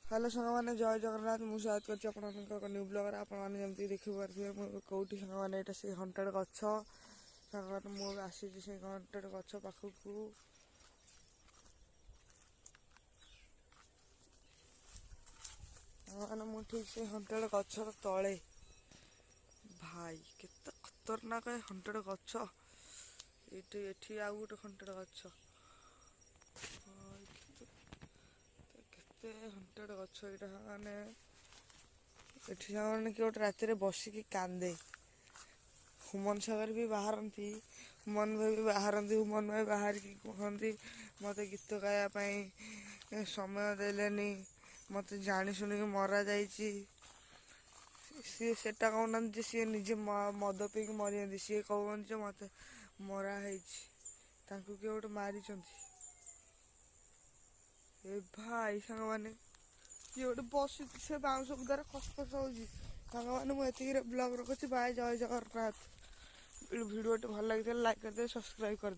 Hello सांग मैंने जय जगन्नाथ मुझे स्वागत कर न्यू ब्लॉगर आपमती देखिपे कौटी सांग मैंने यहाँ से हंटेड गछ सांग मुझे आसी से हंटेड गछ पाखक मैंने मुझे ठीक से हंटेड गचर तले भाई केते खतरनाक हंटेड गछ ये आउ गोटे हंटेड गछ केते हंटेड गछ यहाँ मैंने ये मैंने कि गोटे राति बसिकी कांदे हुमन सागर भी बाहरती हुमन भाई भी बाहरती हुमन भाई बाहर की कहती मत गीत गायापाई समय देलेनी मत जानी शुणिक मरा जाइए सी सेटा कहना सी निजे मद पीक मरी सी कहते मत मराही किए गोटे मारी ए भाई सांग मैंने किए गोटे बस से बाउंश बुदार खसखस हो सांग मैंने मुझे ब्लॉग रखुच्छी बाय जय जगन्नाथ वीडियो भल लगी लाइक कर दे सब्सक्राइब कर दे।